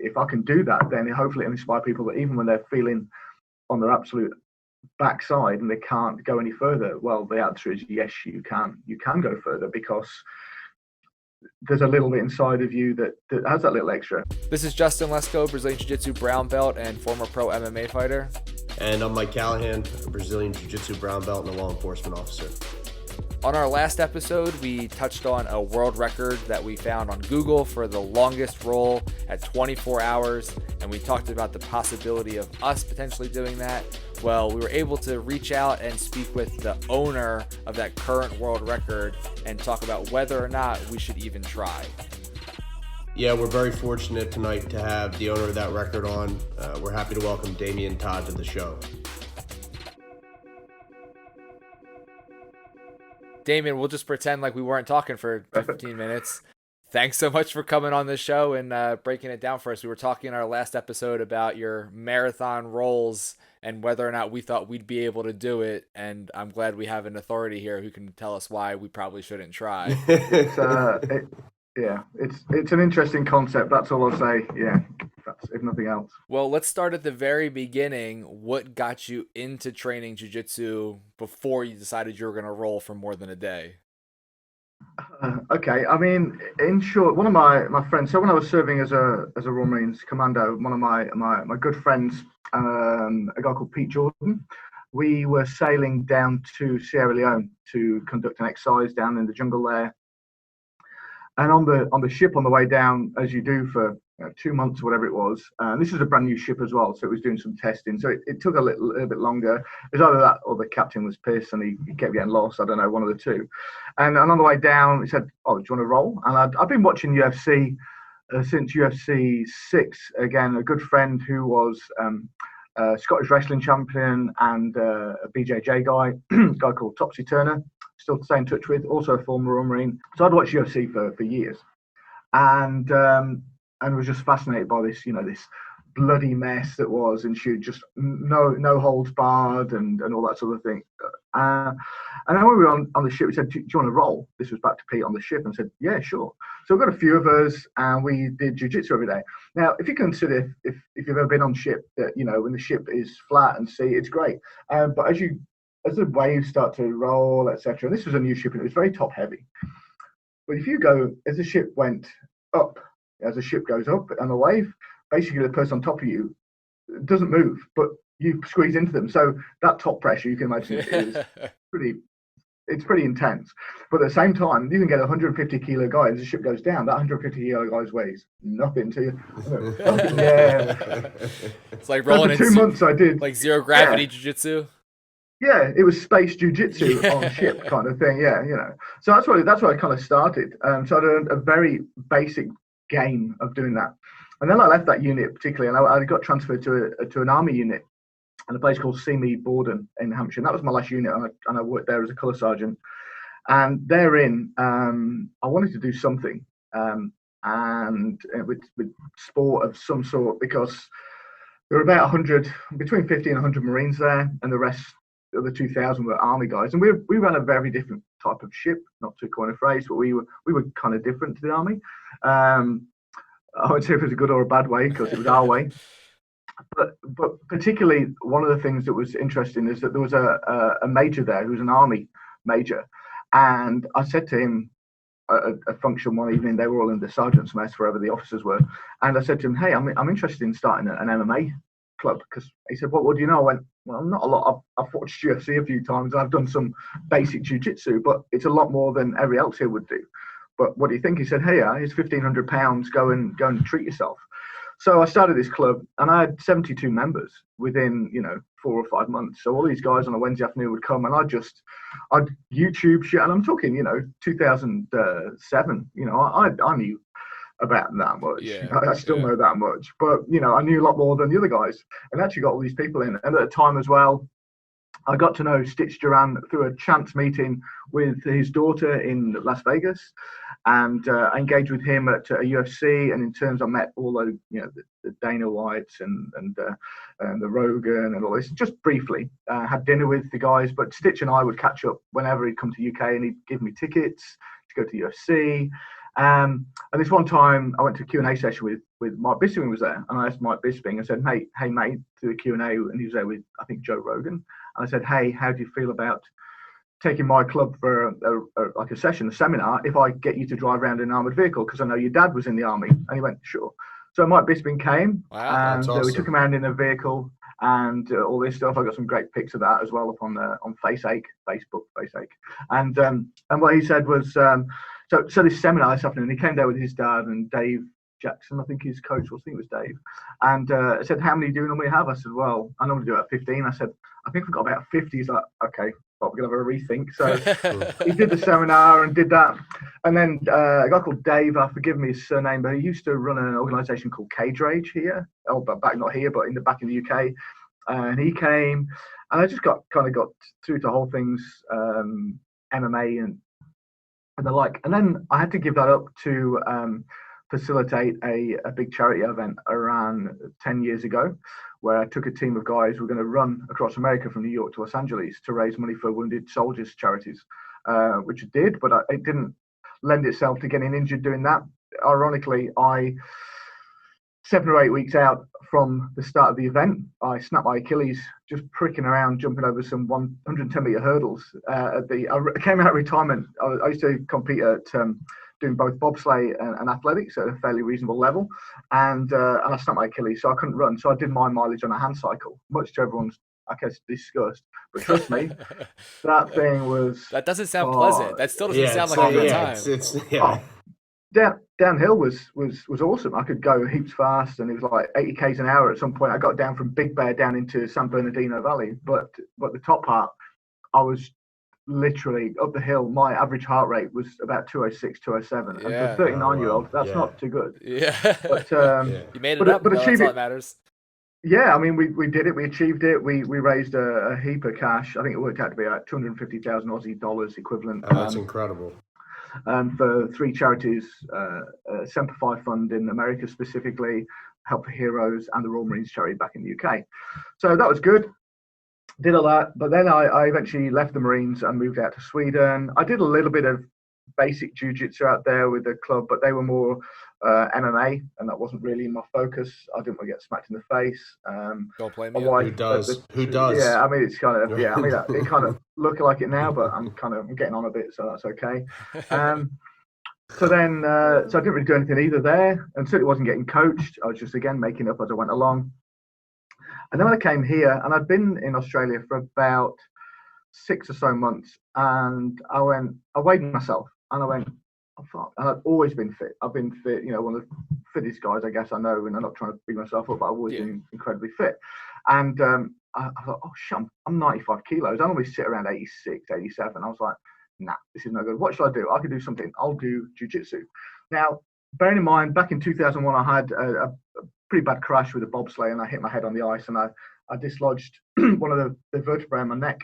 if I can do that, then hopefully it'll inspire people that even when they're feeling on their absolute backside and they can't go any further, well, the answer is yes, you can go further, because there's a little bit inside of you that has that little extra. This is Justin Lesko, Brazilian Jiu-Jitsu brown belt and former pro MMA fighter. And I'm Mike Callahan, a Brazilian Jiu-Jitsu brown belt and a law enforcement officer. On our last episode, we touched on a world record that we found on Google for the longest roll at 24 hours, and we talked about the possibility of us potentially doing that. Well, we were able to reach out and speak with the owner of that current world record and talk about whether or not we should even try. Yeah, we're very fortunate tonight to have the owner of that record on. We're happy to welcome Damian Todd to the show. Damian, we'll just pretend like we weren't talking for 15 minutes. Thanks so much for coming on the show and breaking it down for us. We were talking in our last episode about your marathon rolls and whether or not we thought we'd be able to do it. And I'm glad we have an authority here who can tell us why we probably shouldn't try. It's an interesting concept. That's all I'll say. Yeah, if nothing else. Well, let's start at the very beginning. What got you into training jiu-jitsu before you decided you were going to roll for more than a day? Okay, I mean, in short, one of my friends. So when I was serving as a Royal Marines commando, one of my good friends, a guy called Pete Jordan, we were sailing down to Sierra Leone to conduct an exercise down in the jungle there. And on the ship on the way down, as you do for 2 months or whatever it was, this is a brand new ship as well, so it was doing some testing. So it took a little bit longer. It was either that or the captain was pissed and he kept getting lost. I don't know, one of the two. And on the way down, he said, "Oh, do you want to roll?" And I've been watching UFC since UFC 6. Again, a good friend who was a Scottish wrestling champion and a BJJ guy, a guy called Topsy Turner. Still stay in touch with, also a former Royal Marine. So I'd watched UFC for years, and was just fascinated by this, this bloody mess that was, and she just no holds barred and all that sort of thing. And then when we were on the ship, we said, "Do you want to roll?" This was back to Pete on the ship, and said, "Yeah, sure." So we've got a few of us, and we did jiu-jitsu every day. Now, if you consider if you've ever been on ship, that when the ship is flat and sea, it's great. But as the waves start to roll, etc., and this was a new ship and it was very top heavy. But if you go, as the ship went up, as the ship goes up on a wave, basically the person on top of you doesn't move, but you squeeze into them. So that top pressure, you can imagine, is pretty intense. But at the same time, you can get a 150 kilo guy as the ship goes down. That 150 kilo guy's weighs nothing to you. Yeah. It's like rolling in 2 months I did. Like zero gravity jiu-jitsu. Yeah, it was space jiu-jitsu on ship kind of thing. Yeah, So that's where I kind of started. So I did a very basic game of doing that, and then I left that unit particularly, and I got transferred to an army unit in a place called Seymour Borden in Hampshire. And that was my last unit, and I worked there as a colour sergeant. And therein, I wanted to do something, and with sport of some sort, because there were about 100, between 50 and 100 Marines there, and the rest. The other 2,000 were army guys, and we ran a very different type of ship. Not to coin a phrase, but we were kind of different to the army. I would say if it was a good or a bad way, because it was our way. But particularly one of the things that was interesting is that there was a major there who was an army major, and I said to him a function one evening. They were all in the sergeant's mess, wherever the officers were, and I said to him, "Hey, I'm interested in starting an MMA club," because he said, "What do you know?" I went, "Well, not a lot. I've watched UFC a few times and I've done some basic jiu-jitsu, but it's a lot more than every else here would do. But what do you think?" He said, "Hey, it's £1,500. Go and treat yourself." So I started this club, and I had 72 members within 4 or 5 months. So all these guys on a Wednesday afternoon would come, and I'd YouTube shit, and I'm talking 2007. I knew about that much. Yeah, I still know that much, but I knew a lot more than the other guys, and actually got all these people in. And at the time as well, I got to know Stitch Duran through a chance meeting with his daughter in Las Vegas, and I engaged with him at a UFC. And in turns, I met all the Dana Whites and the Rogan and all this. Just briefly, had dinner with the guys. But Stitch and I would catch up whenever he'd come to UK, and he'd give me tickets to go to UFC. And this one time I went to a Q&A session with Mike Bisping was there, and I asked Mike Bisping, I said, hey mate, to the Q&A, and he was there with, I think, Joe Rogan. And I said, hey, how do you feel about taking my club for a session, a seminar, if I get you to drive around in an armored vehicle, because I know your dad was in the army? And he went, sure. So Mike Bisping came, and awesome. We took him around in a vehicle and all this stuff. I got some great pics of that as well up on Facebook. And what he said was, so this seminar this afternoon, he came there with his dad and Dave Jackson, I think his coach was, I think it was Dave. And I said, how many do you normally have? I said, well, I normally do about 15. I said, I think we've got about 50. He's like, okay, well, we're going to have a rethink. So he did the seminar and did that. And then a guy called Dave, forgive me his surname, but he used to run an organisation called Cage Rage here. Oh, but not here, but back in the UK. And he came, and I just got through to whole things, MMA and the like. And then I had to give that up to facilitate a big charity event around 10 years ago, where I took a team of guys who were going to run across America from New York to Los Angeles to raise money for wounded soldiers charities, which it did, but it didn't lend itself to getting injured doing that. Ironically, 7 or 8 weeks out from the start of the event, I snapped my Achilles just pricking around, jumping over some 110-meter hurdles. I came out of retirement. I used to compete at doing both bobsleigh and athletics at a fairly reasonable level, and I snapped my Achilles, so I couldn't run. So I did my mileage on a hand cycle, much to everyone's, I guess, disgust. But trust me, that thing was... That doesn't sound pleasant. That still doesn't sound like a good time. Downhill was awesome. I could go heaps fast, and it was like 80 k's an hour at some point. I got down from Big Bear down into San Bernardino Valley, but the top part, I was literally up the hill. My average heart rate was about 206, 207, and for a 39-year-old, that's not too good. Yeah, but you made it up. But that's all that matters. Yeah, I mean, we did it. We achieved it. We raised a heap of cash. I think it worked out to be like 250,000 Aussie dollars equivalent. Oh, that's incredible. For 3 charities, Semper Fi Fund in America specifically, Help for Heroes, and the Royal Marines charity back in the UK. So that was good. Did all that, but then I eventually left the Marines and moved out to Sweden. I did a little bit of basic Jiu Jitsu out there with the club, but they were more MMA, and that wasn't really my focus. I didn't want to get smacked in the face. Don't blame me. Who does? Yeah, I mean, it's kind of, I mean, it kind of looking like it now, but I'm getting on a bit, so that's okay. So I didn't really do anything either there, and certainly wasn't getting coached. I was just, again, making up as I went along. And then when I came here, and I'd been in Australia for about 6 or so months, and I weighed myself, and I went, oh, fuck. And I've always been fit. I've been fit, one of the fittest guys, I guess I know, and I'm not trying to big myself up, but I've always been incredibly fit. And I thought, oh, shit, I'm 95 kilos. I normally sit around 86, 87. I was like, nah, this is no good. What should I do? I could do something. I'll do jiu-jitsu. Now, bearing in mind, back in 2001, I had a pretty bad crash with a bobsleigh, and I hit my head on the ice, and I dislodged one of the vertebrae on my neck.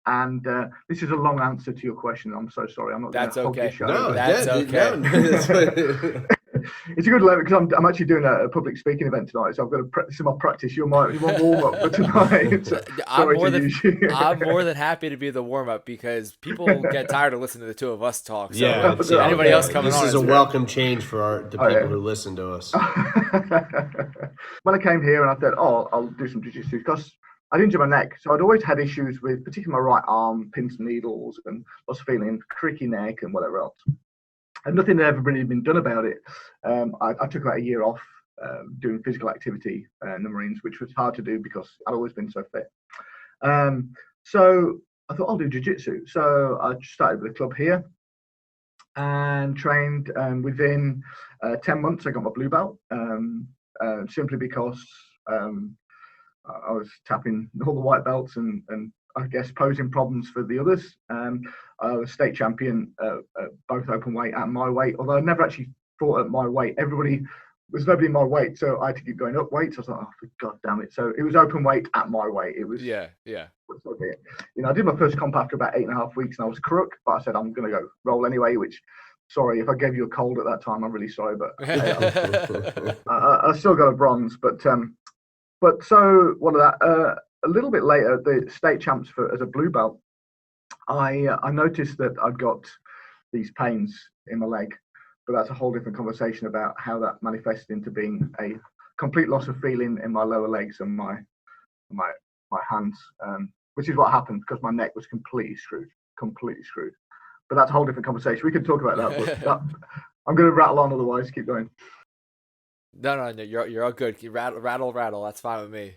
And this is a long answer to your question. I'm so sorry. I'm not. That's okay. No, that's okay. It's a good level because I'm actually doing a public speaking event tonight, so I've got to practice my practice. You're my warm up for tonight. So, I'm more than happy to be the warm up because people get tired of listening to the two of us talk. So anybody else coming on? This is a welcome change for the people who listen to us. When I came here and I thought, I'll do some jiu-jitsu because I'd injured my neck, so I'd always had issues with, particularly my right arm, pins and needles, and lots of feeling, creaky neck, and whatever else. And nothing had ever really been done about it. I took about a year off doing physical activity in the Marines, which was hard to do because I'd always been so fit. So I thought I'll do jiu-jitsu. So I started with a club here and trained. Within 10 months, I got my blue belt, simply because I was tapping all the white belts and I guess posing problems for the others. I was state champion both open weight and my weight, although I never actually fought at my weight. Nobody in my weight, so I had to keep going up weights. I was like, oh, God damn it. So it was open weight at my weight. It was yeah. I did my first comp after about 8.5 weeks and I was crook, but I said I'm going to go roll anyway, which, sorry, if I gave you a cold at that time, I'm really sorry, but I still got a bronze. But so what of that? A little bit later, the state champs as a blue belt, I noticed that I'd got these pains in my leg, but that's a whole different conversation about how that manifested into being a complete loss of feeling in my lower legs and my hands, which is what happened because my neck was completely screwed. But that's a whole different conversation. We could talk about that, but I'm going to rattle on otherwise. Keep going. No, you're all good. Rattle. That's fine with me.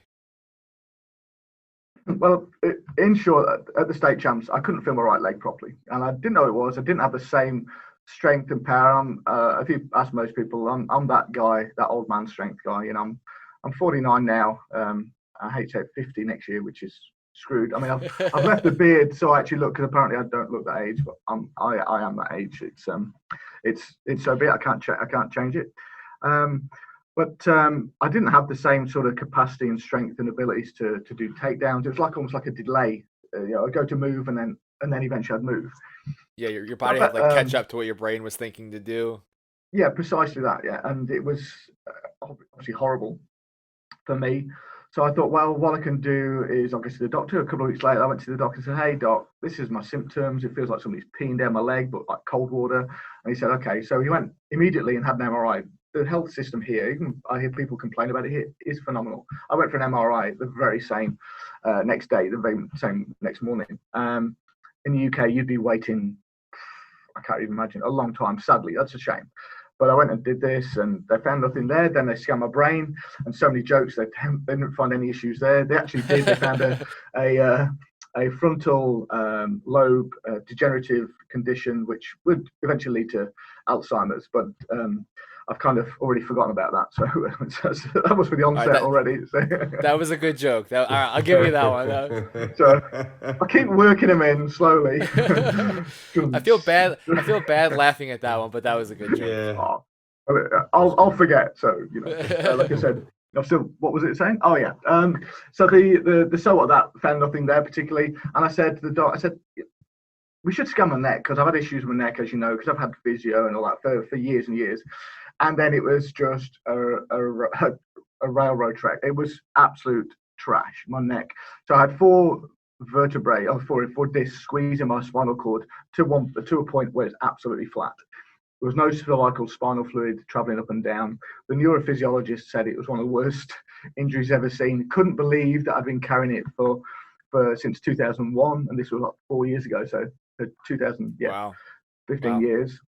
Well, in short, at the state champs, I couldn't feel my right leg properly, and I didn't know what it was. I didn't have the same strength and power. If you ask most people, I'm that guy, that old man strength guy. You know, I'm 49 now. I hate to say 50 next year, which is screwed. I mean, I've left the beard, so I actually look, because apparently I don't look that age, but I am that age. It's so big. I can't change it. But I didn't have the same sort of capacity and strength and abilities to do takedowns. It was almost like a delay. I'd go to move and then eventually I'd move. Yeah, your body had to catch up to what your brain was thinking to do. Yeah, precisely that. Yeah, and it was obviously horrible for me. So I thought, well, what I can do is I'll go to the doctor. A couple of weeks later, I went to the doctor and said, "Hey, doc, this is my symptoms. It feels like somebody's peeing down my leg, but like cold water." And he said, "Okay." So he went immediately and had an MRI. The health system here, even I hear people complain about it here, is phenomenal. I went for an MRI the very same next day, the very same next morning. In the UK, you'd be waiting, I can't even imagine, a long time. Sadly, that's a shame. But I went and did this, and they found nothing there. Then they scanned my brain, and so many jokes. They didn't find any issues there. They actually did. They found a frontal lobe degenerative condition, which would eventually lead to Alzheimer's. But I've kind of already forgotten about that. So that was for the onset already. So. That was a good joke. All right, I'll give you that one. So I keep working them in slowly. I feel bad laughing at that one, but that was a good joke. Yeah. I'll forget. So like I said, I'm still. What was it saying? Oh yeah. So the so what that found nothing there particularly, and I said to the doc, I said, we should scan my neck because I've had issues with my neck, as you know, because I've had physio and all that for years and years. And then it was just a railroad track. It was absolute trash, my neck. So I had four discs squeezing my spinal cord to a point where it's absolutely flat. There was no cervical spinal fluid traveling up and down. The neurophysiologist said it was one of the worst injuries ever seen. Couldn't believe that I'd been carrying it for since 2001, and this was like 4 years ago. So 2000, yeah, wow. 15 years.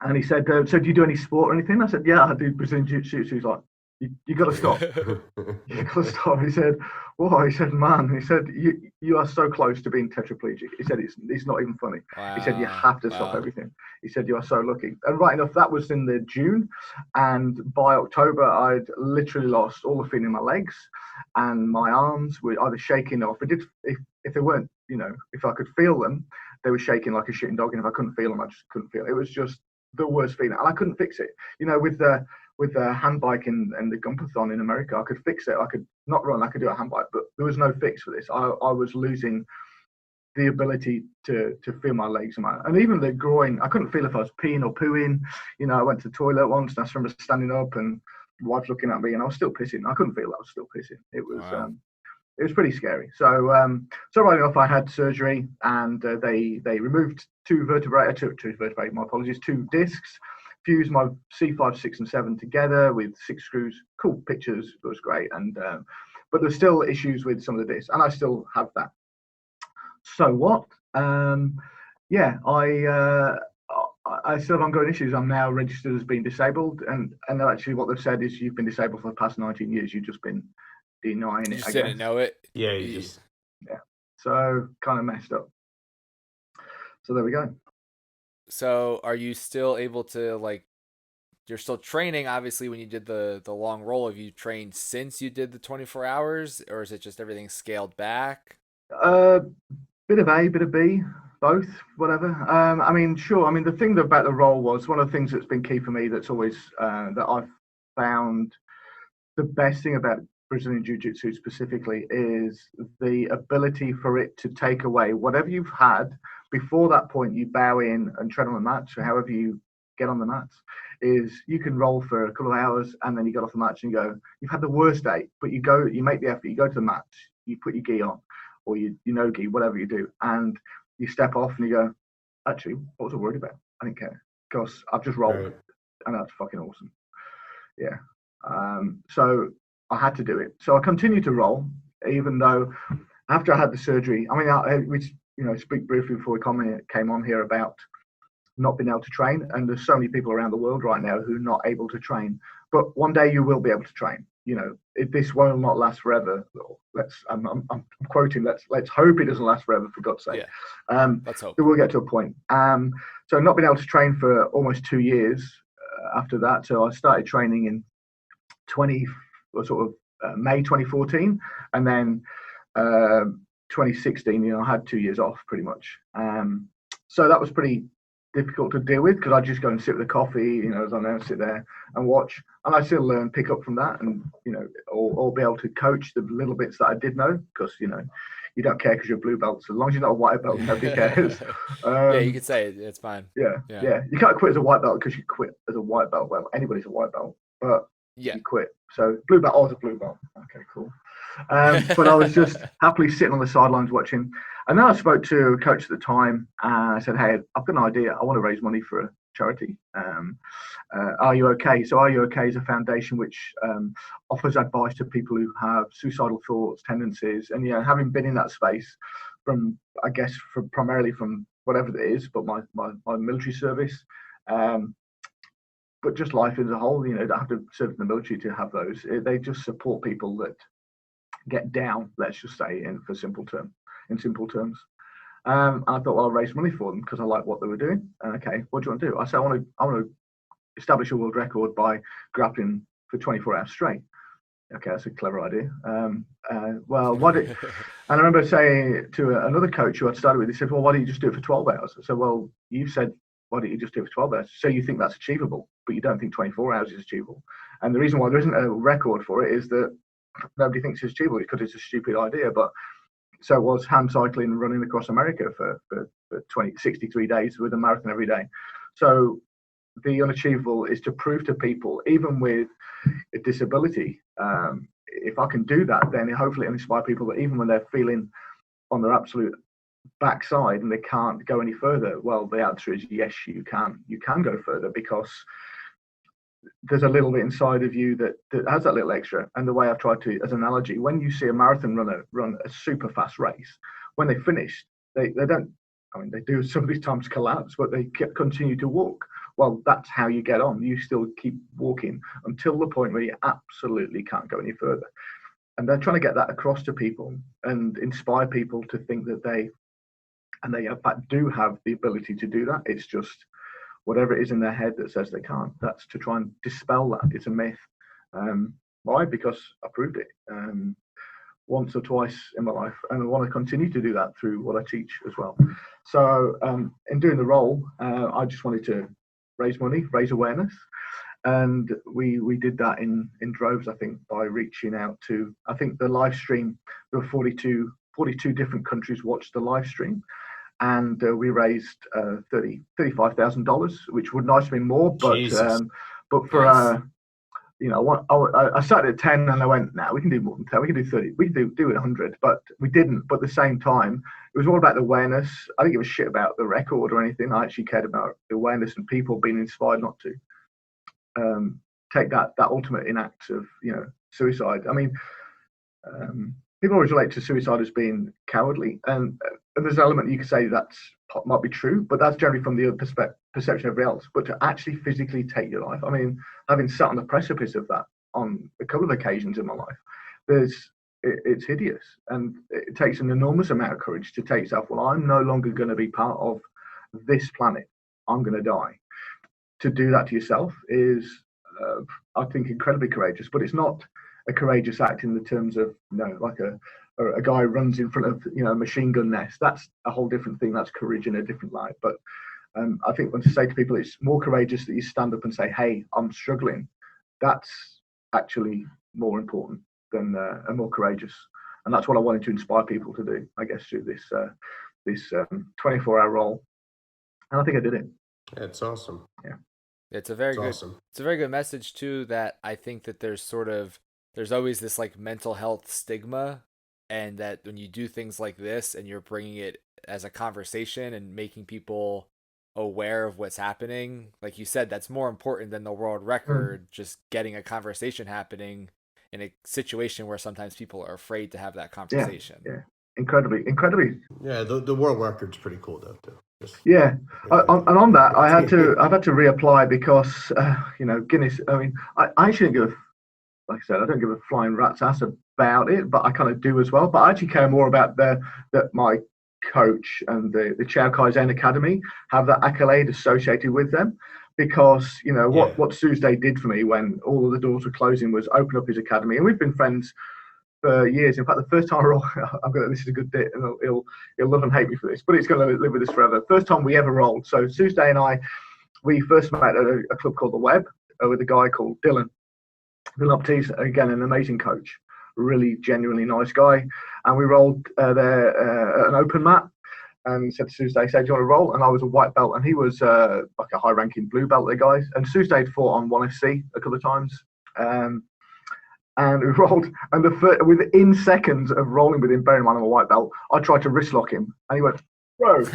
And he said, "So do you do any sport or anything?" I said, "Yeah, I do Brazilian Jiu-Jitsu." He's like, "You got to stop. You got to stop." He said, "Why?" He said, "Man," he said, you are so close to being tetraplegic." He said, "It's not even funny." Wow. He said, "You have to stop everything." He said, "You are so lucky." And right enough, that was in the June, and by October, I'd literally lost all the feeling in my legs, and my arms were either shaking off. If they weren't, if I could feel them, they were shaking like a shitting dog, and if I couldn't feel them, I just couldn't feel it. It was just the worst feeling, and I couldn't fix it. With the hand bike and the Gumpathon in America, I could fix it. I could not run, I could do a hand bike, but there was no fix for this. I was losing the ability to feel my legs and even the groin. I couldn't feel if I was peeing or pooing. I went to the toilet once and I remember standing up and the wife looking at me and I was still pissing. I couldn't feel I was still pissing. It was wow. It was pretty scary. So right enough, I had surgery and they removed two discs, fused my C5, 6, and 7 together with 6 screws. Cool pictures. It was great. And but there's still issues with some of the discs, and I still have that. So what? I still have ongoing issues. I'm now registered as being disabled, and actually what they've said is you've been disabled for the past 19 years. You've just been denying it. You just didn't know it. Yeah, So kind of messed up. So there we go. So are you still able to you're still training? Obviously, when you did the long roll, have you trained since you did the 24 hours, or is it just everything scaled back? Bit of A, bit of B, both, whatever. Sure. The thing about the roll was one of the things that's been key for me. That's always that I've found the best thing about Brazilian Jiu-Jitsu specifically is the ability for it to take away whatever you've had before that point. You bow in and tread on the mat. So however you get on the mats, is you can roll for a couple of hours and then you get off the mat and you go, you've had the worst day, but you make the effort, you go to the mat, you put your gi on or you no gi, whatever you do, and you step off and you go, actually, what was I worried about? I didn't care because I've just rolled. Right. and that's fucking awesome. Yeah. So I had to do it. So I continued to roll, even though after I had the surgery. I mean, we speak briefly before we came on here about not being able to train, and there's so many people around the world right now who are not able to train. But one day you will be able to train. This will not last forever. I'm quoting. Let's hope it doesn't last forever, for God's sake. Yeah. Let's hope. It will get to a point. So not being able to train for almost 2 years after that. So I started training in May 2014, and then 2016. I had 2 years off pretty much. So that was pretty difficult to deal with, because I just go and sit with a coffee, as I now sit there and watch, and I still learn, pick up from that, and or be able to coach the little bits that I did know, because you don't care because you're blue belts. As long as you're not a white belt, nobody cares. Yeah, you could say it's fine. Yeah. You can't quit as a white belt because you quit as a white belt. Well, anybody's a white belt, but you quit. So blue belt, I was a blue belt. Okay, cool. But I was just happily sitting on the sidelines watching. And then I spoke to a coach at the time, and I said, "Hey, I've got an idea. I want to raise money for a charity. Are you okay?" So Are You Okay is a foundation which offers advice to people who have suicidal thoughts, tendencies, and having been in that space primarily from whatever it is, but my military service, but just life as a whole, don't have to serve in the military to have those. They just support people that get down, let's just say, in simple terms. I thought, well, I'll raise money for them because I like what they were doing. Okay, what do you want to do? I said, I want to establish a world record by grappling for 24 hours straight. Okay, that's a clever idea. And I remember saying to another coach who I'd started with, he said, well, why don't you just do it for 12 hours? I said, well, you said, why don't you just do it for 12 hours? So you think that's achievable, but you don't think 24 hours is achievable. And the reason why there isn't a record for it is that nobody thinks it's achievable because it's a stupid idea. But so it was hand cycling and running across America for 63 days with a marathon every day. So the unachievable is to prove to people, even with a disability, if I can do that, then hopefully it'll inspire people that even when they're feeling on their absolute backside and they can't go any further, well, the answer is yes, you can go further, because there's a little bit inside of you that has that little extra. And the way I've tried to, as an analogy, when you see a marathon runner run a super fast race, when they finish, they don't, I mean, they do sometimes collapse, but they continue to walk. Well, that's how you get on. You still keep walking until the point where you absolutely can't go any further. And they're trying to get that across to people and inspire people to think that they in fact do have the ability to do that. It's just whatever it is in their head that says they can't. That's to try and dispel that. It's a myth. Why? Because I proved it once or twice in my life, and I want to continue to do that through what I teach as well. So in doing the role, I just wanted to raise money, raise awareness, and we did that in droves, I think, by reaching out to, I think the live stream, there were 42 different countries watched the live stream, and we raised $35,000, which would nice have been more, but for nice. I started at 10 and I went, no, we can do more than 10. We can do 30. We can do it 100, but we didn't. But at the same time, it was all about the awareness. I didn't give a shit about the record or anything. I actually cared about the awareness and people being inspired not to take that ultimate inact of suicide. I mean, people always relate to suicide as being cowardly, and there's an element you could say that's might be true, but that's generally from the perception of everybody else. But to actually physically take your life, I mean, having sat on the precipice of that on a couple of occasions in my life, it's hideous, and it takes an enormous amount of courage to take yourself, well, I'm no longer going to be part of this planet, I'm going to die. To do that to yourself is, I think, incredibly courageous, but it's not a courageous act in the terms of, like a guy runs in front of, a machine gun nest. That's a whole different thing. That's courage in a different light. But I think when to say to people, it's more courageous that you stand up and say, hey, I'm struggling. That's actually more important than and more courageous. And that's what I wanted to inspire people to do, I guess, through this 24-hour role. And I think I did it. That's awesome. Yeah. It's a very good message too, that I think that there's always this like mental health stigma, and that when you do things like this and you're bringing it as a conversation and making people aware of what's happening. Like you said, that's more important than the world record, just getting a conversation happening in a situation where sometimes people are afraid to have that conversation. Yeah. Incredibly. Yeah, the world record's pretty cool though too. Yeah, and on that, I've had to reapply because Guinness. I mean, I actually don't give like I said, I don't give a flying rat's ass about it, but I kind of do as well. But I actually care more about that my coach and the Chao Kaizen Academy have that accolade associated with them, because what Tuesday did for me when all of the doors were closing was open up his academy, and we've been friends for years. In fact, the first time this is a good bit, and he'll love and hate me for this, but it's going to live with this forever. First time we ever rolled. So Tuesday and we first met at a club called the Web with a guy called Dylan Baptiste, again an amazing coach, really genuinely nice guy, and we rolled there an open mat. And said to Tuesday, "Do you want to roll?" And I was a white belt, and he was like a high-ranking blue belt. The guys, and Tuesday had fought on 1FC a couple of times. And we rolled, and within seconds of rolling with him, bearing in mind I'm a white belt, I tried to wrist lock him, and he went, "Bro,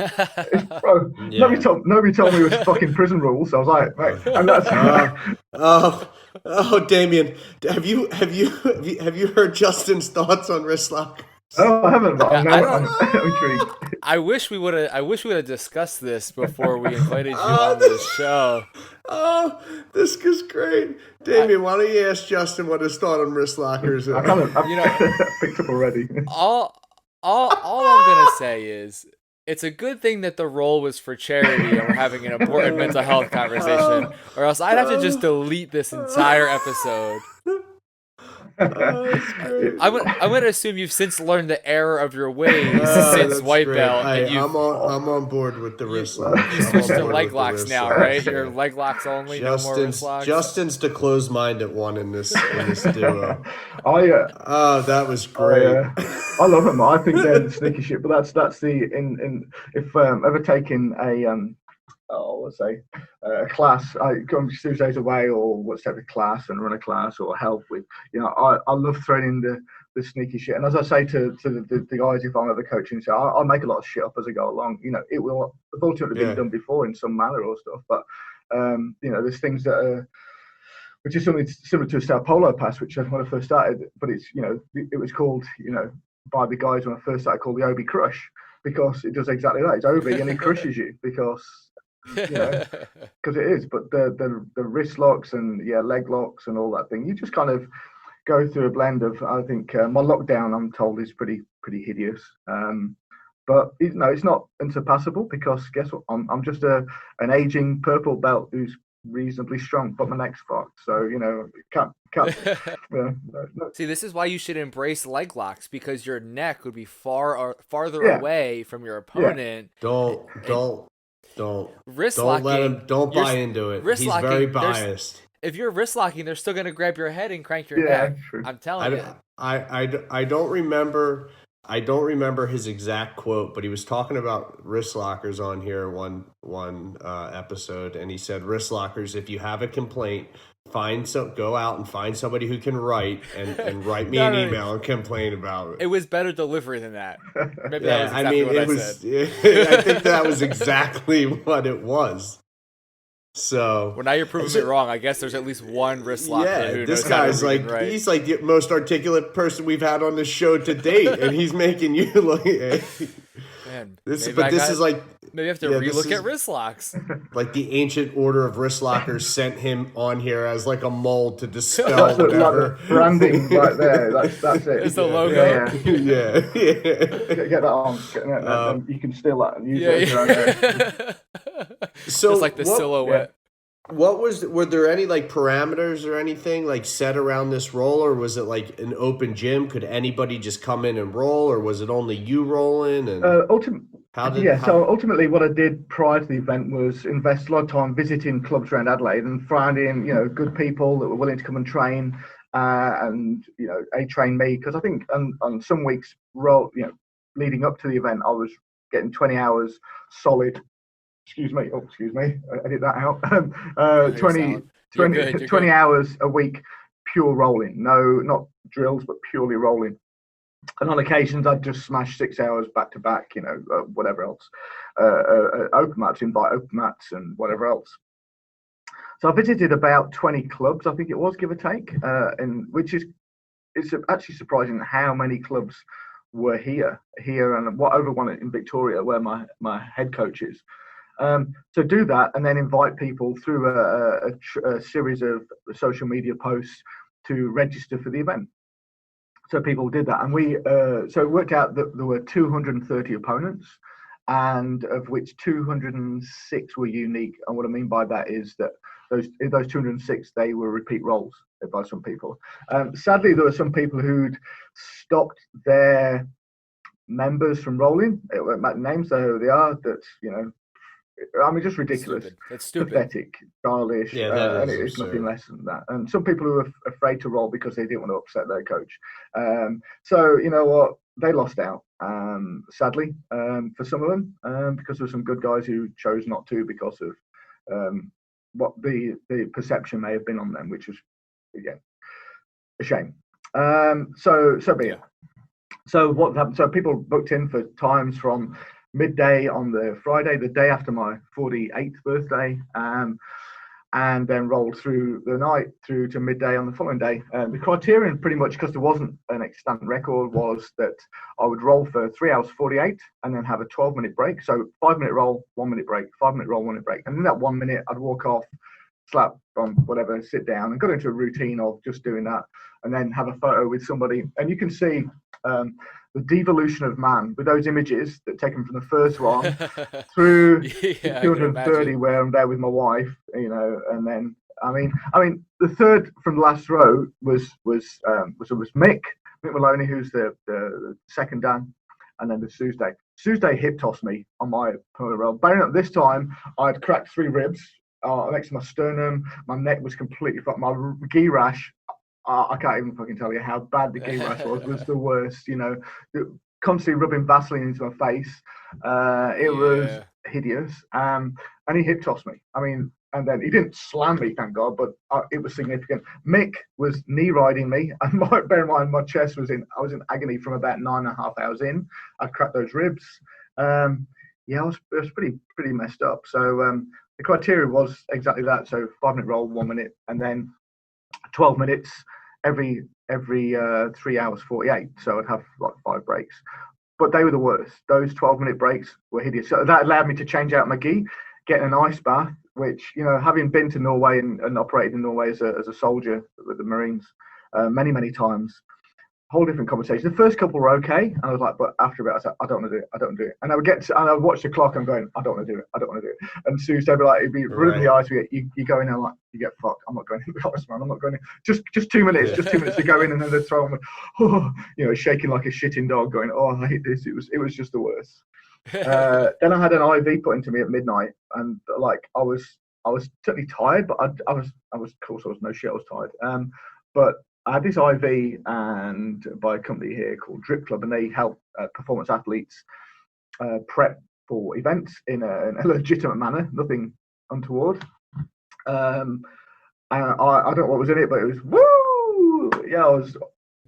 bro." Yeah. Nobody told me it was fucking prison rules. So I was like, "Mate," and that's. Damian, have you heard Justin's thoughts on wrist lock? Oh, I haven't, but I'm intrigued. I wish we would have discussed this before we invited you on this show. Oh, this is great. Damian, why don't you ask Justin what his thought on wrist lockers is? I've picked up already. All I'm gonna say is it's a good thing that the role was for charity and we're having an important mental health conversation, or else I'd have to just delete this entire episode. I'm going to assume you've since learned the error of your ways since white belt. I'm on board with the wrist locks. You switched to leg locks now, right? You're leg locks only, no more wrist locks. Justin's the closed-minded one in this duo. That was great. I love them. I think they're the sneaky shit. But that's the if ever taking a class, I go Tuesdays away or what's take a class and run a class or help with, I love throwing in the sneaky shit. And as I say to the guys, if I'm ever coaching, so I'll make a lot of shit up as I go along. It will have ultimately been done before in some manner or stuff. But there's things that are, which is something similar to a Sao Paulo pass, which when I first started, but it's it was called by the guys when I first started called the Obi Crush, because it does exactly that. It's Obi and it crushes you because it is. But the wrist locks and leg locks and all that thing, you just kind of go through a blend of, I think my lockdown, I'm told, is pretty hideous, but it's not unsurpassable, because guess what, I'm just an aging purple belt who's reasonably strong, but my neck's fucked, so can't no. See, this is why you should embrace leg locks, because your neck would be farther away from your opponent. Don't wrist locking. Let him. Don't buy into it. He's very biased. If you're wrist locking, they're still going to grab your head and crank your neck. True. I'm telling you. I don't remember. I don't remember his exact quote, but he was talking about wrist lockers on here one episode, and he said, "Wrist lockers. If you have a complaint, go out and find somebody who can write and write me an email and complain about it." It was better delivery than that. Maybe that was exactly what I said. I think that was exactly what it was. So well, now you're proving me wrong. I guess there's at least one wrist locker. Yeah, this guy's he's like the most articulate person we've had on this show to date, and he's making you look. Man, maybe I have to relook at wrist locks. Like the ancient order of wrist lockers sent him on here as like a mold to dispel whatever. Like branding right there. That's it. It's the logo. Yeah. Get that on. You can steal that and use it. So just like the silhouette. Were there any like parameters or anything like set around this roll, or was it like an open gym? Could anybody just come in and roll, or was it only you rolling? And so ultimately what I did prior to the event was invest a lot of time visiting clubs around Adelaide and finding good people that were willing to come and train and train me, because I think on some weeks leading up to the event I was getting 20 hours solid. Excuse me. Edit that out. 20 hours a week, pure rolling. No, not drills, but purely rolling. And on occasions, I'd just smash 6 hours back to back, whatever else. Open mats, invite open mats, and whatever else. So I visited about 20 clubs, I think it was, give or take, and it's actually surprising how many clubs were here, and what over one in Victoria, where my head coach is. So do that, and then invite people through a series of social media posts to register for the event. So people did that, and so it worked out that there were 230 opponents, and of which 206 were unique. And what I mean by that is that those 206, they were repeat rolls by some people. Sadly, there were some people who'd stopped their members from rolling. It won't matter names, so who they are. That's just ridiculous. That's stupid. Pathetic, childish, Yeah, and it's nothing less than that. And some people who are afraid to roll because they didn't want to upset their coach. So you know what? They lost out, sadly, for some of them, because there were some good guys who chose not to because of what the perception may have been on them, which was, again, a shame. So be it. So what happened? So people booked in for times from midday on the Friday, the day after my 48th birthday, and then rolled through the night through to midday on the following day. The criterion, pretty much, because there wasn't an extant record, was that I would roll for 3 hours 48 and then have a 12-minute break. So 5-minute roll, 1-minute break, 5-minute roll, 1-minute break. And in that 1 minute, I'd walk off, slap on whatever, sit down, and got into a routine of just doing that, and then have a photo with somebody. And you can see the devolution of man with those images that taken from the first one through 230, where I'm there with my wife, and then I mean the third from the last row was Mick Maloney, who's the second Dan, and then the Tuesday. Tuesday hip tossed me on my opponent roll. Bearing up this time, I'd cracked 3 ribs next to my sternum. My neck was completely fucked. My gi rash, I can't even fucking tell you how bad the gi rash was the worst. Constantly rubbing Vaseline into my face. It was hideous. And he hip tossed me. I mean, and then he didn't slam me, thank God, but it was significant. Mick was knee riding me, and bear in mind, my chest I was in agony from about 9.5 hours in. I cracked those ribs. I was pretty messed up. So the criteria was exactly that. So 5-minute roll, 1 minute, and then 12 minutes every 3 hours 48. So I'd have like 5 breaks. But they were the worst. Those 12-minute breaks were hideous. So that allowed me to change out my gi, get an ice bath, which, having been to Norway and operated in Norway as a soldier with the Marines many times, whole different conversation. The first couple were okay, and I was like, but after a bit, I said, I don't want to do it. I don't want to do it. And I would watch the clock and going, I don't want to do it. I don't want to do it. And Sue'd be like, it'd be rubbing the ice. You go in and like, you get fucked. I'm not going in the ice, man. I'm not going in. Just 2 minutes. Just 2 minutes to go in, and then they throw them, shaking like a shitting dog, going, oh, I hate this. It was just the worst. Then I had an IV put into me at midnight, and like I was totally tired, but I was of course I was no shit. I was tired. But I had this IV and by a company here called Drip Club, and they help performance athletes prep for events in a legitimate manner, nothing untoward. And I don't know what was in it, but it was woo! Yeah, I was.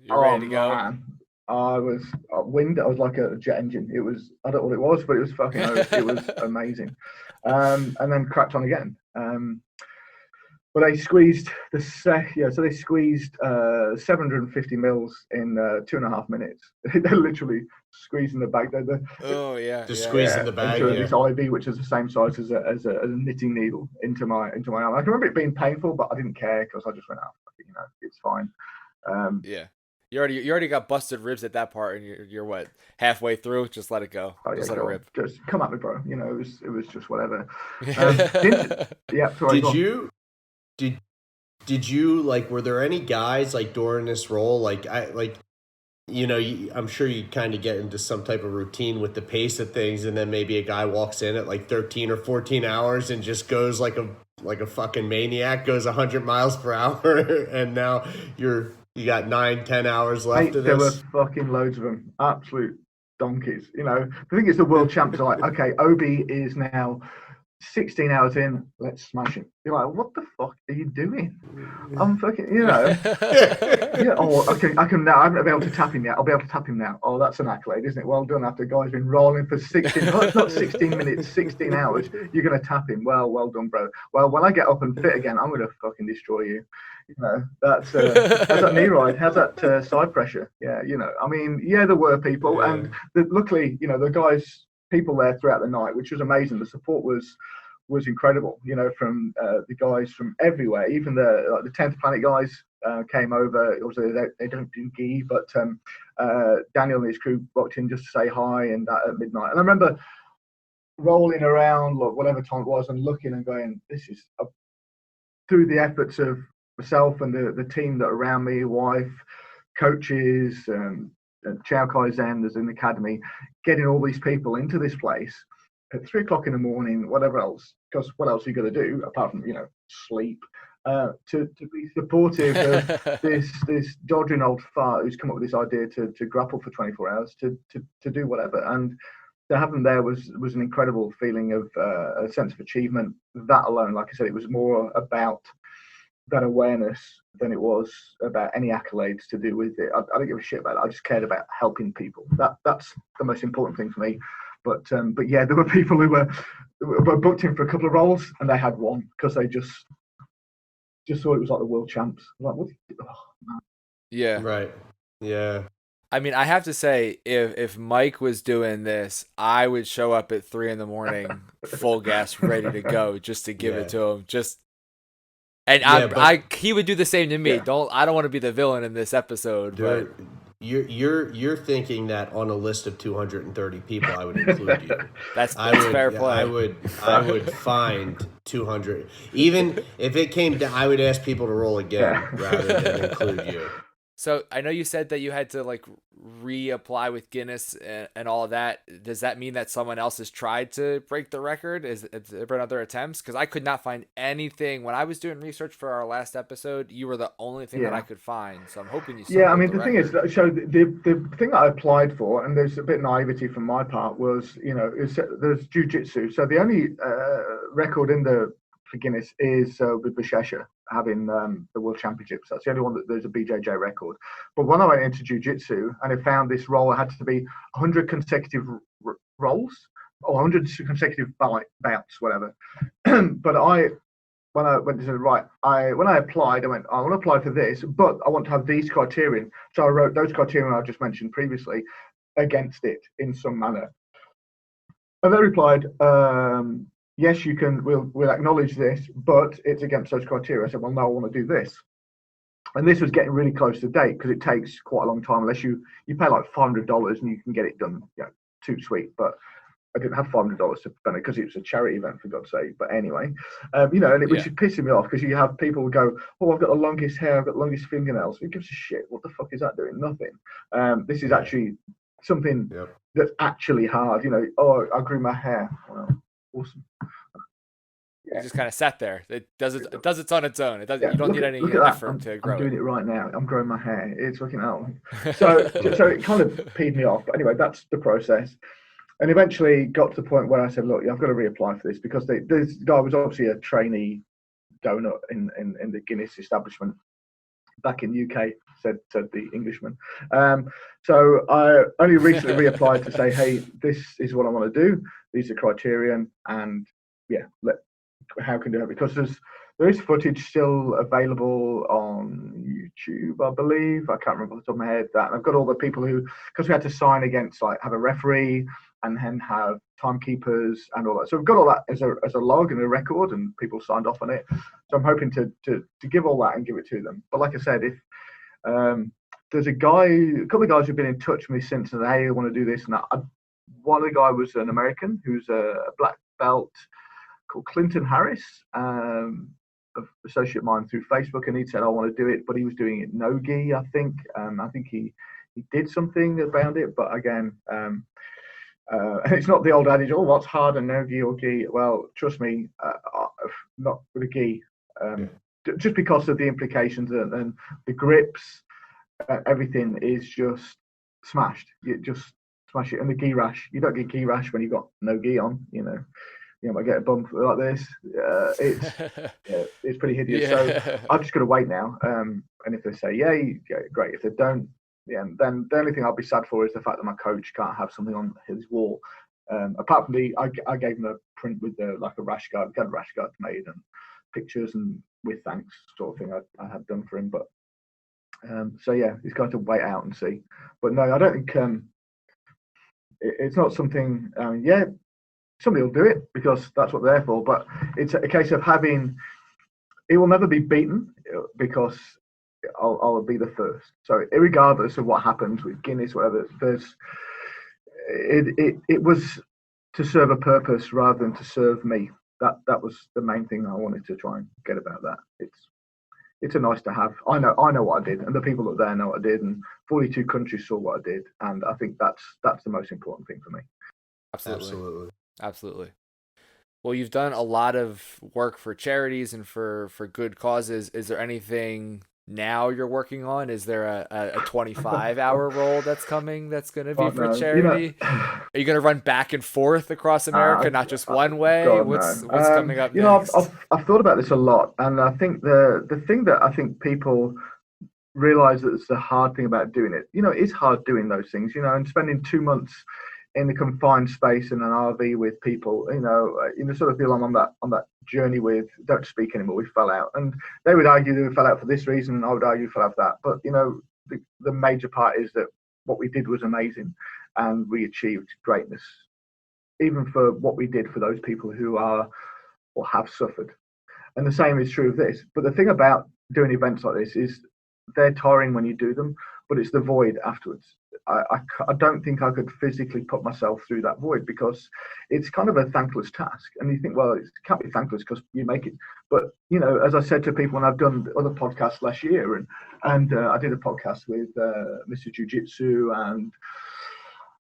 You're ready to go. Man. I was wind. I was like a jet engine. It was. I don't know what it was, but it was fucking. It was amazing. And then cracked on again. But they squeezed so they squeezed 750 mils in 2.5 minutes. They're literally squeezing the bag. Squeezing the bag. Into this IV, which is the same size as a knitting needle into my arm. I can remember it being painful, but I didn't care because I just went out. It's fine. You already got busted ribs at that part, and you're what, halfway through? Just let it go. Just let it rip. Just come at me, bro. It was just whatever. Did you like? Were there any guys like during this role? I'm sure you kind of get into some type of routine with the pace of things, and then maybe a guy walks in at like 13 or 14 hours and just goes like a fucking maniac, goes 100 miles per hour, and now you got 9-10 hours left of this. There were fucking loads of them, absolute donkeys. The thing is, the world champs are like, okay, Obi is now 16 hours in, let's smash it. You're like, what the fuck are you doing? I'm fucking, you know. Yeah. Oh, I can now. I'm able to tap him now. I'll be able to tap him now. Oh, that's an accolade, isn't it? Well done. After a guy's been rolling for 16, not 16 minutes, 16 hours. You're gonna tap him. Well done, bro. Well, when I get up and fit again, I'm gonna fucking destroy you. You know, how's that knee ride? How's that side pressure? Yeah, you know. I mean, yeah, there were people, and luckily, you know, the guys, people there throughout the night, which was amazing. The support was incredible, you know, from the guys from everywhere. Even the 10th Planet guys came over. Obviously, they don't do gi, but Daniel and his crew rocked in just to say hi and that at midnight. And I remember rolling around, whatever time it was, and looking and going, this is through the efforts of myself and the team that are around me, wife, coaches, Chow Kaizen, there's an academy, getting all these people into this place at 3 o'clock in the morning, whatever else, because what else are you going to do apart from, you know, sleep, to be supportive of this doddering old fart who's come up with this idea to grapple for 24 hours to do whatever. And to have them there was an incredible feeling of a sense of achievement. That alone, like I said, it was more about that awareness than it was about any accolades to do with it. I don't give a shit about it. I just cared about helping people. That's the most important thing for me. But yeah, there were people who were booked in for a couple of roles and they had one because they just thought it was like the world champs. Like, what? Oh, yeah, right, yeah. I mean, I have to say, if Mike was doing this, I would show up at 3 a.m, full gas, ready to go, just to give it to him. He would do the same to me. Yeah. I don't want to be the villain in this episode, but you're thinking that on a list of 230 people, I would include you. That's fair play. I would find 200. Even if it came down, I would ask people to roll again rather than include you. So I know you said that you had to like reapply with Guinness and all of that. Does that mean that someone else has tried to break the record? Has there been other attempts? Because I could not find anything when I was doing research for our last episode. You were the only thing that I could find. So I'm hoping you. Yeah, I mean the thing is, so the thing that I applied for, and there's a bit of naivety from my part, was, you know, there's Jiu Jitsu. So the only record in the for Guinness is with Bashesha having the World Championships. That's the only one that there's a BJJ record. But when I went into Jiu Jitsu and I found this roll, I had to be 100 consecutive rolls or 100 consecutive bouts, whatever. But when I went to say, right, when I applied, I went, I want to apply for this, but I want to have these criterion. So I wrote those criterion I just mentioned previously against it in some manner. And they replied, yes, you can, we'll acknowledge this, but it's against those criteria. I said, well, no, I want to do this. And this was getting really close to date because it takes quite a long time unless you pay like $500 and you can get it done, you know, too sweet. But I didn't have $500 to spend it because it was a charity event, for God's sake. But anyway, you know, and it was just pissing me off because you have people who go, oh, I've got the longest hair, I've got the longest fingernails. Who gives a shit? What the fuck is that doing? Nothing. This is actually something that's actually hard. You know, oh, I grew my hair. Well, awesome. It just kind of sat there. It does it on its own. It doesn't. You don't need any effort to grow. I'm doing it right now. I'm growing my hair. It's fucking hell. So it kind of peed me off. But anyway, that's the process. And eventually got to the point where I said, look, I've got to reapply for this because this guy was obviously a trainee donut in the Guinness establishment back in UK, said the Englishman. So I only recently reapplied to say, hey, this is what I want to do. These are criterion, and how can I do it? Because there is footage still available on YouTube, I believe. I can't remember off the top of my head that. And I've got all the people who, because we had to sign against, like, have a referee and then have timekeepers and all that. So we've got all that as a log and a record, and people signed off on it. So I'm hoping to give all that and give it to them. But like I said, if there's a couple of guys who've been in touch with me since, and hey, I want to do this and that. One of the guy was an American who's a black belt called Clinton Harris, associate of mine through Facebook, and he said I want to do it, but he was doing it no gi, I think. I think he did something around it, but again, it's not the old adage, oh, what's harder, no gi or gi? Well, trust me, not with a gi, just because of the implications and the grips, everything is just smashed. You just smash it, and the gi rash. You don't get gi rash when you've got no gi on, you know. I get a bump like this. It's pretty hideous. So I've just got to wait now. And if they say yay, great. If they don't, then the only thing I'll be sad for is the fact that my coach can't have something on his wall. Apart from I gave him a print with like a rash guard. We got a rash guard made and pictures and with thanks sort of thing I had done for him. But so yeah, he's got to wait out and see. But no, I don't think it's not something. Somebody will do it because that's what they're there for. But it's a case of having. It will never be beaten because I'll be the first. So regardless of what happens with Guinness, whatever, it was to serve a purpose rather than to serve me. That was the main thing I wanted to try and get about that. It's a nice to have. I know what I did, and the people up there know what I did, and 42 countries saw what I did, and I think that's the most important thing for me. Absolutely. Well, you've done a lot of work for charities and for good causes. Is there anything now you're working on? Is there a 25-hour role that's coming that's going to be for charity? Are you going to run back and forth across America, not just one way? God, what's coming up next? I've thought about this a lot, and I think the thing that I think people realize that it's the hard thing about doing it. It's hard doing those things, and spending 2 months in a confined space in an RV with people, sort of feel I'm on that journey with, don't speak anymore, we fell out. And they would argue that we fell out for this reason, and I would argue we fell out for that. But, the major part is that what we did was amazing and we achieved greatness, even for what we did for those people who are or have suffered. And the same is true of this. But the thing about doing events like this is they're tiring when you do them, but it's the void afterwards. I don't think I could physically put myself through that void because it's kind of a thankless task. And you think, well, it can't be thankless because you make it. But, as I said to people when I've done other podcasts last year, and I did a podcast with Mr. Jiu Jitsu and,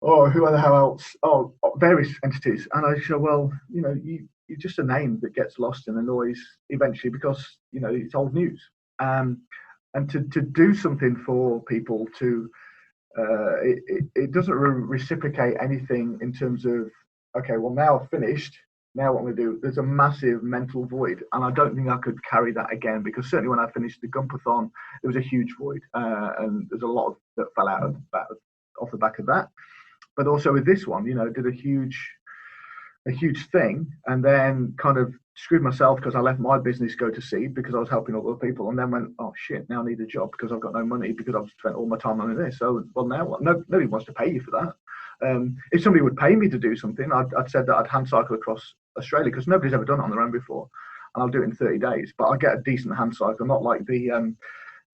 who the hell else? Various entities. And I said, well, you're just a name that gets lost in the noise eventually because, it's old news. And to do something for people to, it doesn't reciprocate anything in terms of, okay, well, now I've finished, now what I'm going to do? There's a massive mental void, and I don't think I could carry that again, because certainly when I finished the Gumpathon, there was a huge void, and there's a lot that fell out off the back of that. But also with this one, did a huge thing, and then kind of screwed myself because I left my business go to seed because I was helping other people, and then went, oh shit, now I need a job because I've got no money because I've spent all my time on this. So, well, now what? Nobody wants to pay you for that. If somebody would pay me to do something, I'd said that I'd hand cycle across Australia because nobody's ever done it on their own before, and I'll do it in 30 days. But I get a decent hand cycle, not like the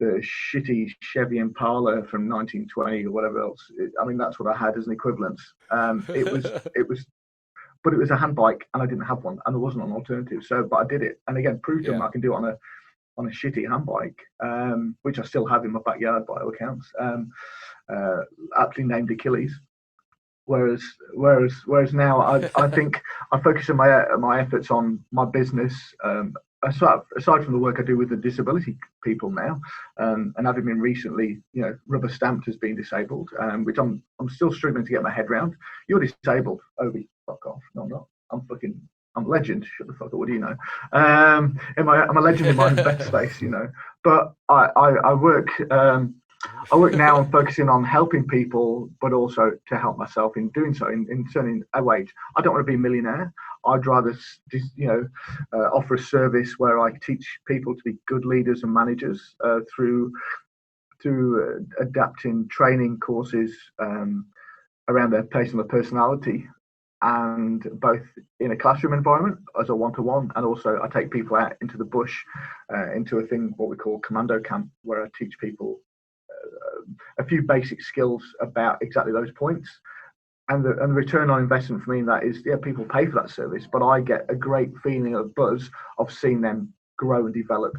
shitty Chevy Impala from 1920 or whatever else. That's what I had as an equivalence. But it was a hand bike, and I didn't have one, and there wasn't an alternative. So, but I did it, and again, proved to them I can do it on a shitty hand bike, which I still have in my backyard by all accounts. Aptly named Achilles. Whereas now I think I focus on my efforts on my business. Aside from the work I do with the disability people now, and having been recently, rubber stamped as being disabled, which I'm still struggling to get my head around. You're disabled, Obi. Fuck off. No, I'm not. I'm a legend. Shut the fuck up. What do you know? I'm a legend in my own bed space, But I work now on focusing on helping people, but also to help myself in doing so, in turning a wage. I don't want to be a millionaire. I'd rather, offer a service where I teach people to be good leaders and managers through adapting training courses around their personal personality, and both in a classroom environment as a one-to-one, and also I take people out into the bush, into a thing what we call commando camp, where I teach people a few basic skills about exactly those points. And the return on investment for me in that is, people pay for that service, but I get a great feeling of buzz of seeing them grow and develop.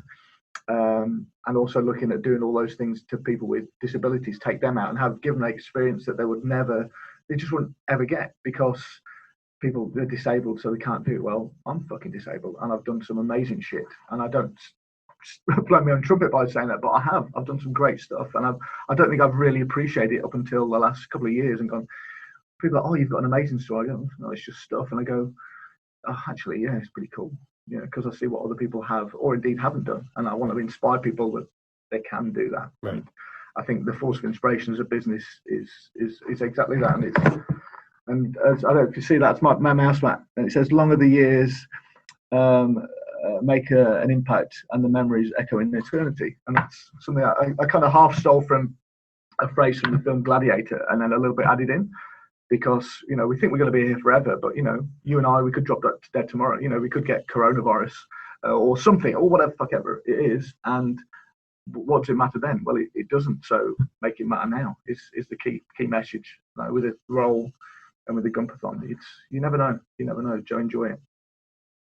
And also looking at doing all those things to people with disabilities, take them out and have given an experience that they just wouldn't ever get, because they're disabled, so they can't do it. Well, I'm fucking disabled, and I've done some amazing shit, and I don't blow my own trumpet by saying that, but I've done some great stuff, and I don't think I've really appreciated it up until the last couple of years, and gone, people are like, oh, you've got an amazing story. I go, no, it's just stuff. And I go, oh, actually, yeah, it's pretty cool. You know, because I see what other people have or indeed haven't done, and I want to inspire people that they can do that. Right. And I think the force of inspiration as a business is exactly that. And as I don't know if you see that, it's my mouse mat, and it says, "Long are the years, make an impact, and the memories echo in eternity." And that's something I kind of half stole from a phrase from the film Gladiator, and then a little bit added in, because you know we think we're going to be here forever, but you know, you and I, we could drop dead tomorrow. You know, we could get coronavirus or something or whatever fuck ever it is, and what does it matter then? Well, it doesn't. So make it matter now is the key message. You know, with a roll and with the Gumpathon, it's you never know. You never know. Joe, enjoy it.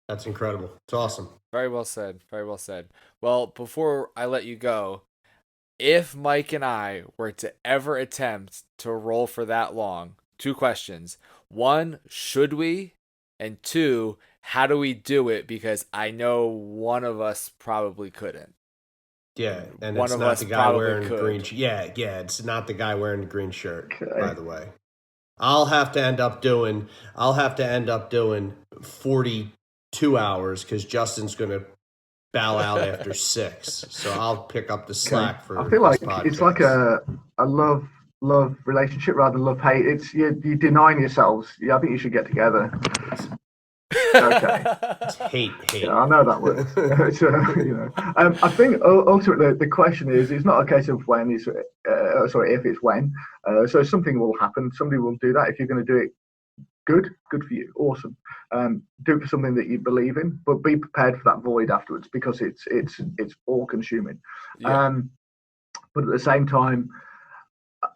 That's incredible. It's awesome. Very well said. Very well said. Well, before I let you go, if Mike and I were to ever attempt to roll for that long, 2 questions. 1, should we? And 2, how do we do it? Because I know one of us probably couldn't. Yeah, and One it's of not us the guy probably wearing the could. green. Yeah, it's not the guy wearing the green shirt. Okay. By the way, I'll have to end up doing 42 hours because Justin's going to bow out after 6. So I'll pick up the slack for. I feel like this it's like podcast. a love relationship rather than love hate. It's you denying yourselves. Yeah, I think you should get together. Okay. It's hate. Yeah, I know that word. You know, I think ultimately the question is, it's not a case of when, it's if it's when. So something will happen. Somebody will do that. If you're going to do it, good for you, awesome. Do it for something that you believe in, but be prepared for that void afterwards, because it's all consuming. Yeah. But at the same time,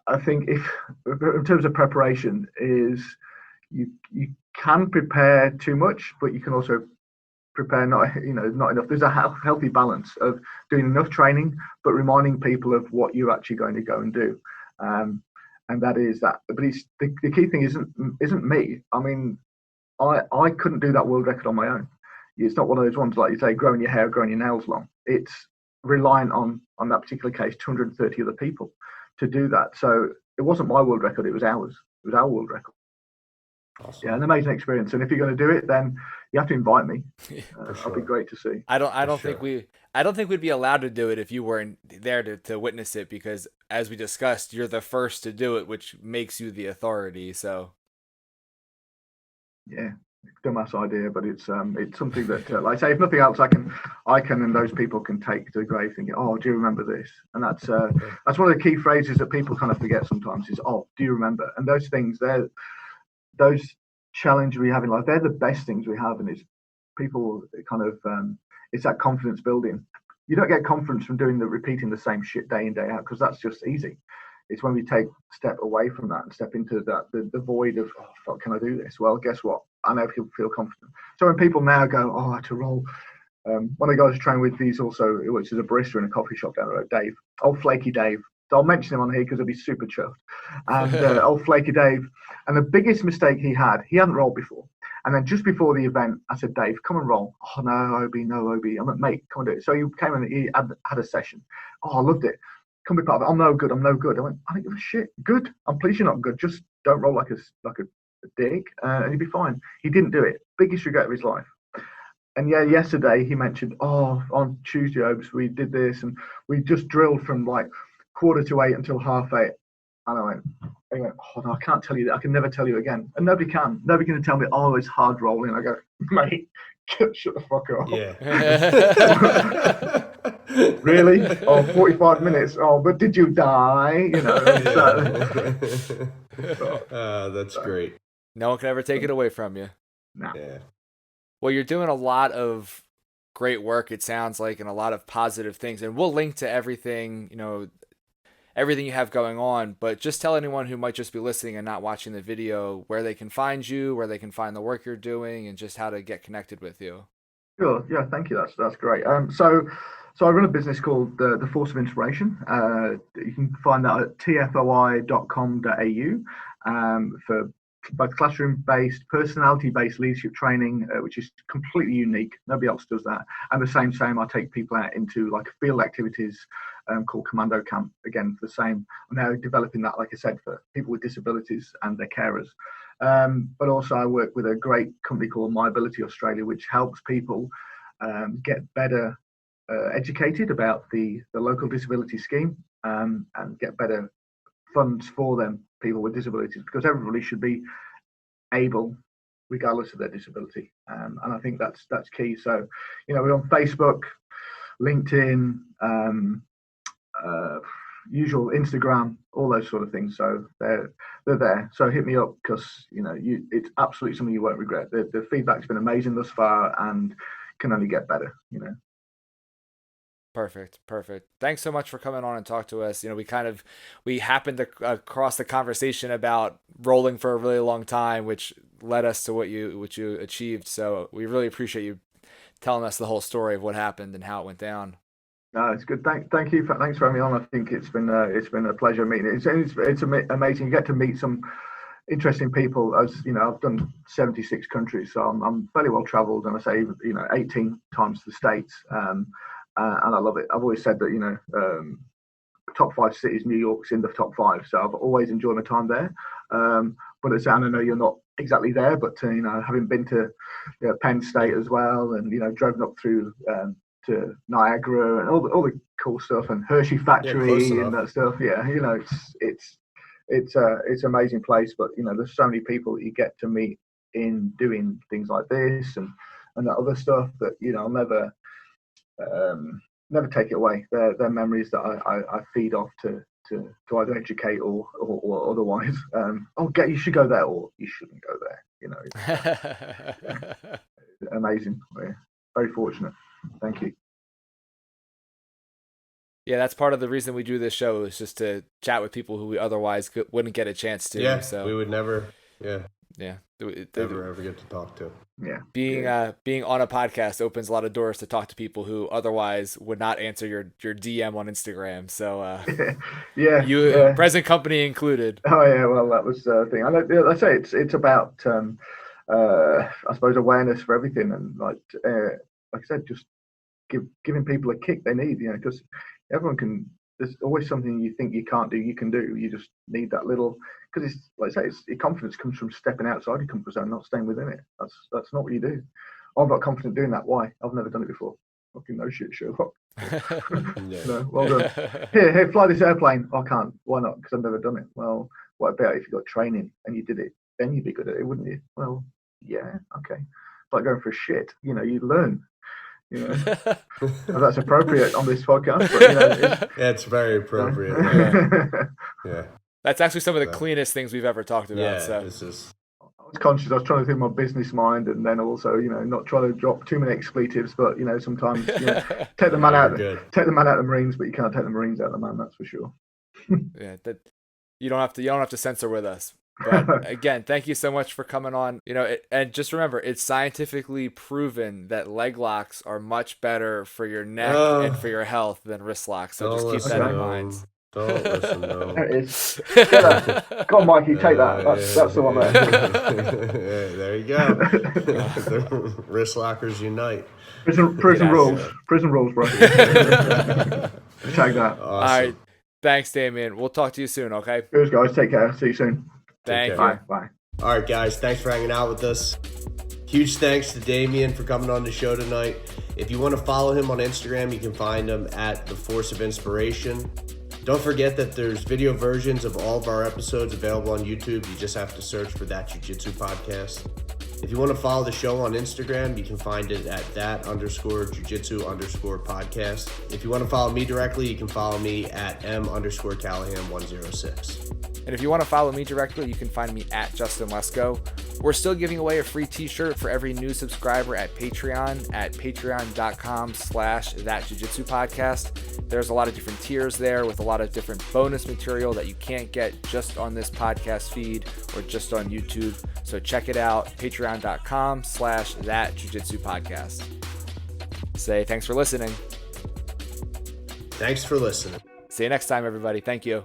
I think if in terms of preparation is you can prepare too much, but you can also prepare not enough. There's a healthy balance of doing enough training, but reminding people of what you're actually going to go and do. And that is that. But it's the key thing isn't me. I mean, I couldn't do that world record on my own. It's not one of those ones like you say, growing your hair, growing your nails long. It's reliant on that particular case, 230 other people to do that. So it wasn't my world record; it was ours. It was our world record. Awesome. Yeah, an amazing experience. And if you're going to do it, then you have to invite me. Sure. It'll be great to see. I don't sure. think we'd be allowed to do it if you weren't there to witness it, because as we discussed, you're the first to do it, which makes you the authority. So Yeah, dumbass idea, but it's something that, like I say, if nothing else, I can, and those people can take to the grave, thinking, oh, do you remember this? And that's one of the key phrases that people kind of forget sometimes is, oh, do you remember? And those things, those challenges we have in life, they're the best things we have, and it's people kind of it's that confidence building. You don't get confidence from repeating the same shit day in day out, because that's just easy. It's when we take a step away from that and step into that the void of, oh fuck, can I do this? Well, guess what? I never feel confident. So when people now go, oh, I had to roll. One of the guys I train with, he's also, which is a barista in a coffee shop down the road, Dave, old flaky Dave. So I'll mention him on here because he'll be super chuffed. And old flaky Dave. And the biggest mistake he hadn't rolled before. And then just before the event, I said, Dave, come and roll. Oh, no, Obi. I'm like, mate, come and do it. So he came and he had a session. Oh, I loved it. Come be part of it. I'm no good. I went, I don't give a shit. Good. I'm pleased you're not good. Just don't roll like a dick, and you'll be fine. He didn't do it. Biggest regret of his life. And yeah, yesterday he mentioned, oh, on Tuesday, we did this, and we just drilled from like 7:45 until 8:30. And I went, oh no, I can't tell you that. I can never tell you again. And nobody can. Nobody can tell me, oh, it's hard rolling. I go, mate, shut the fuck up. Yeah. Really? Oh, 45 minutes. Oh, but did you die? You know. That's great. no one can ever take it away from you. No. Yeah. Well, you're doing a lot of great work, it sounds like, and a lot of positive things. And we'll link to everything, everything you have going on. But just tell anyone who might just be listening and not watching the video where they can find you, where they can find the work you're doing, and just how to get connected with you. Sure. Yeah. Thank you. That's great. So I run a business called the Force of Inspiration. You can find that at tfoi.com.au for both classroom-based, personality-based leadership training, which is completely unique. Nobody else does that. And the same, I take people out into like field activities called Commando Camp. Again, for the same. I'm now developing that, like I said, for people with disabilities and their carers. But also I work with a great company called My Ability Australia, which helps people get better educated about the local disability scheme, and get better funds for them, people with disabilities, because everybody should be able regardless of their disability. And I think that's key. So, we're on Facebook, LinkedIn, usual Instagram, all those sort of things. So they're there. So hit me up, because it's absolutely something you won't regret. The feedback's been amazing thus far and can only get better. Perfect. Thanks so much for coming on and talk to us. We happened to cross the conversation about rolling for a really long time, which led us to what you achieved. So we really appreciate you telling us the whole story of what happened and how it went down. No, it's good. Thank you. Thanks for having me on. I think it's been a pleasure meeting. It's amazing. You get to meet some interesting people. As I've done 76 countries, so I'm fairly well travelled, and I say 18 times to the States. And I love it. I've always said that top 5 cities, New York's in the top 5, so I've always enjoyed my time there. But as I know you're not exactly there, but having been to Penn State as well, and driven up through to Niagara and all the cool stuff, and Hershey Factory and that stuff. It's an amazing place. But there's so many people that you get to meet in doing things like this and that other stuff that I'll never take it away. They're memories that I feed off to either educate or otherwise. You should go there, or you shouldn't go there. Amazing. We're very fortunate. Thank you. Yeah, that's part of the reason we do this show, is just to chat with people who we otherwise wouldn't get a chance to. Yeah, so we would never. Yeah. Never ever get to talk to. Yeah. Being on a podcast opens a lot of doors to talk to people who otherwise would not answer your DM on Instagram. So present company included. Oh yeah, well that was the thing. I say it's about I suppose awareness for everything, and like I said, just giving people a kick they need. Because everyone can. There's always something you think you can't do, you can do. You just need that little, because it's like I say, your confidence comes from stepping outside your comfort zone, not staying within it. That's not what you do. I'm not confident doing that. Why? I've never done it before. Fucking no shit, Sherlock. Well done. Here, fly this airplane. I can't. Why not? Because I've never done it. Well, what about if you got training and you did it? Then you'd be good at it, wouldn't you? Well, yeah, okay. It's like going for a shit. You learn. That's appropriate on this podcast, but it's very appropriate. Yeah. That's actually some of the cleanest things we've ever talked about. Yeah, so this is. I was conscious. I was trying to think my business mind, and then also, not trying to drop too many expletives. But sometimes, take the man out of the Marines, but you can't take the Marines out of the man. That's for sure. Yeah, that you don't have to censor with us. But again, thank you so much for coming on. And just remember, it's scientifically proven that leg locks are much better for your neck and for your health than wrist locks. So just keep that in mind. Don't listen to him. There it is. Go on, Mikey, take that. That's the one there. There you go. The wrist lockers unite. Prison rules. Prison rules, bro. Take that. Awesome. All right. Thanks, Damian. We'll talk to you soon, okay? Cheers, guys. Take care. See you soon. Thank you. Bye. All right, guys. Thanks for hanging out with us. Huge thanks to Damian for coming on the show tonight. If you want to follow him on Instagram, you can find him at The Force of Inspiration. Don't forget that there's video versions of all of our episodes available on YouTube. You just have to search for That Jiu Jitsu Podcast. If you want to follow the show on Instagram, you can find it at that_jiu-jitsu_podcast. If you want to follow me directly, you can follow me at m_Callahan106. And if you want to follow me directly, you can find me at Justin Lesko. We're still giving away a free t-shirt for every new subscriber at Patreon at patreon.com/thatjujitsupodcast. There's a lot of different tiers there with a lot of different bonus material that you can't get just on this podcast feed or just on YouTube. So check it out, patreon.com/thatjujitsupodcast. Say thanks for listening. Thanks for listening. See you next time, everybody. Thank you.